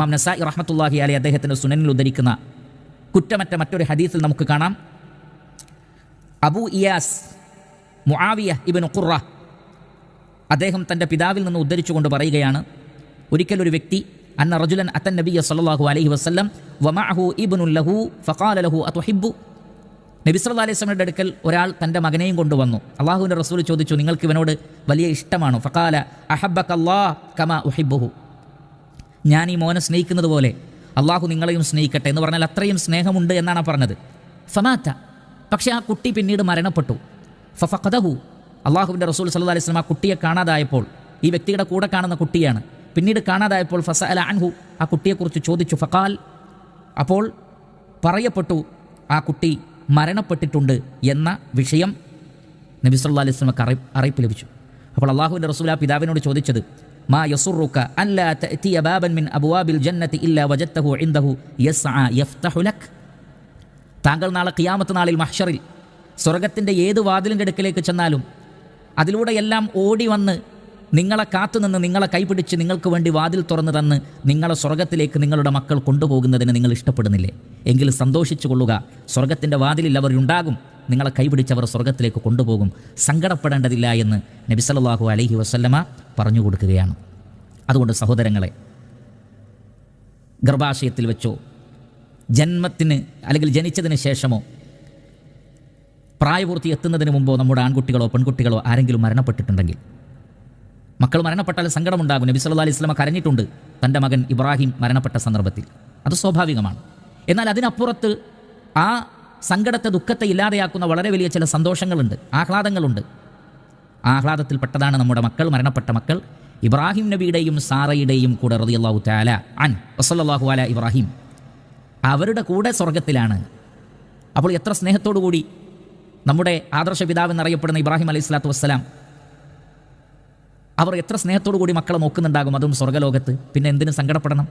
ഇമാം നസായി റഹ്മത്തുള്ളാഹി അലൈഹി അദ്ദേഹത്തിൻ്റെ സുനനിൽ ഉദ്ധരിക്കുന്ന കുറ്റമറ്റ മറ്റൊരു ഹദീസിൽ നമുക്ക് കാണാം, അബൂ ഇയാസ് മുആവിയ ഇബ്നു ഖുറ അദ്ദേഹം തൻ്റെ പിതാവിൽ നിന്ന് ഉദ്ധരിച്ചുകൊണ്ട് പറയുകയാണ്, ഒരിക്കലൊരു വ്യക്തി അന്ന റജുലൻ അത്തൻ നബിയ സല്ലല്ലാഹു അലൈഹി വസല്ലം വമഅഹു ഇബ്നുൻ ലഹു ഫഖാല ലഹു അതുഹിബ്ബു. നബി സല്ലല്ലാഹു അലൈഹി വസല്ലമയുടെ അടുക്കൽ ഒരാൾ തൻ്റെ മകനെയും കൊണ്ടുവന്നു. അള്ളാഹുവിൻ്റെ റസൂൽ ചോദിച്ചു, നിങ്ങൾക്ക് ഇവനോട് വലിയ ഇഷ്ടമാണോ? ഫഖാല അഹബ്ബകല്ലാഹ് കമാ ഉഹിബ്ബുഹു. ഞാൻ ഈ മോനെ സ്നേഹിക്കുന്നത് പോലെ അള്ളാഹു നിങ്ങളെയും സ്നേഹിക്കട്ടെ എന്ന് പറഞ്ഞാൽ അത്രയും സ്നേഹമുണ്ട് എന്നാണ് പറഞ്ഞത്. ഫമാത, പക്ഷേ ആ കുട്ടി പിന്നീട് മരണപ്പെട്ടു. ഫഫഖദഹു, അള്ളാഹുവിൻ്റെ റസൂൽ സല്ലല്ലാഹു അലൈഹി വസല്ലം ആ കുട്ടിയെ കാണാതായപ്പോൾ, ഈ വ്യക്തിയുടെ കൂടെ കാണുന്ന കുട്ടിയാണ്, പിന്നീട് കാണാതായപ്പോൾ ഫസഅല അൻഹു, ആ കുട്ടിയെക്കുറിച്ച് ചോദിച്ചു. ഫഖാൽ, അപ്പോൾ പറയപ്പെട്ടു ആ കുട്ടി മരണപ്പെട്ടിട്ടുണ്ട് എന്ന വിഷയം നബി സല്ലല്ലാഹു അലൈഹി വസല്ലമക്ക് അറിയിപ്പ് ലഭിച്ചു. അപ്പോൾ അള്ളാഹുവിൻ്റെ റസൂൽ ആ പിതാവിനോട് ചോദിച്ചത്, മാ യസുറുക അല്ലാ തഅതിയ ബാബൻ മിൻ അബ്വാബിൽ ജന്നതി ഇല്ലാ വജദ്തഹു ഇൻദഹു യസ്അ യഫ്തഹു ലക്. താങ്കൾ നാളെ ഖിയാമത്ത് നാളിൽ മഹ്ശറിൽ സ്വർഗത്തിൻ്റെ ഏത് വാതിലിൻ്റെ അടുക്കലേക്ക് ചെന്നാലും അതിലൂടെയെല്ലാം ഓടി വന്ന് നിങ്ങളെ കാത്തുനിന്ന് നിങ്ങളെ കൈപിടിച്ച് നിങ്ങൾക്ക് വേണ്ടി വാതിൽ തുറന്നു തന്ന് നിങ്ങളെ സ്വർഗത്തിലേക്ക് നിങ്ങളുടെ മക്കൾ കൊണ്ടുപോകുന്നതിന് നിങ്ങൾ ഇഷ്ടപ്പെടുന്നില്ലേ? എങ്കിൽ സന്തോഷിച്ചു കൊള്ളുക, സ്വർഗത്തിൻ്റെ വാതിലിൽ അവർ ഉണ്ടാകും, നിങ്ങളെ കൈപിടിച്ചവർ സ്വർഗത്തിലേക്ക് കൊണ്ടുപോകും, സങ്കടപ്പെടേണ്ടതില്ല എന്ന് നബി സല്ലല്ലാഹു അലൈഹി വസല്ലമ പറഞ്ഞു കൊടുക്കുകയാണ്. അതുകൊണ്ട് സഹോദരങ്ങളെ, ഗർഭാശയത്തിൽ വെച്ചോ ജന്മത്തിന് അല്ലെങ്കിൽ ജനിച്ചതിന് ശേഷമോ പ്രായപൂർത്തി എത്തുന്നതിന് മുമ്പോ നമ്മുടെ ആൺകുട്ടികളോ പെൺകുട്ടികളോ ആരെങ്കിലും മരണപ്പെട്ടിട്ടുണ്ടെങ്കിൽ, മക്കൾ മരണപ്പെട്ടാൽ സങ്കടമുണ്ടാകും. നബി സല്ലല്ലാഹു അലൈഹി വസല്ലമ കരഞ്ഞിട്ടുണ്ട് തൻ്റെ മകൻ ഇബ്രാഹിം മരണപ്പെട്ട സന്ദർഭത്തിൽ, അത് സ്വാഭാവികമാണ്. എന്നാൽ അതിനപ്പുറത്ത് ആ സങ്കടത്തെ ദുഃഖത്തെ ഇല്ലാതെയാക്കുന്ന വളരെ വലിയ ചില സന്തോഷങ്ങളുണ്ട്, ആഹ്ലാദങ്ങളുണ്ട്. ആ ആഹ്ലാദത്തിൽപ്പെട്ടതാണ് നമ്മുടെ മക്കൾ, മരണപ്പെട്ട മക്കൾ. ഇബ്രാഹിം നബിയുടെയും സാറയുടെയും കൂടെ റളിയല്ലാഹു തആല അൻ വസല്ലല്ലാഹു അലാ ഇബ്രാഹിം, അവരുടെ കൂടെ സ്വർഗത്തിലാണ്. അപ്പോൾ എത്ര സ്നേഹത്തോടു കൂടി നമ്മുടെ ആദർശ പിതാവെന്നറിയപ്പെടുന്ന ഇബ്രാഹിം അലൈഹി സ്വലാത്തു വസ്സലാം, അവർ എത്ര സ്നേഹത്തോടു കൂടി മക്കളെ നോക്കുന്നുണ്ടാകും, അതും സ്വർഗ്ഗലോകത്ത്. പിന്നെ എന്തിനു സങ്കടപ്പെടണം?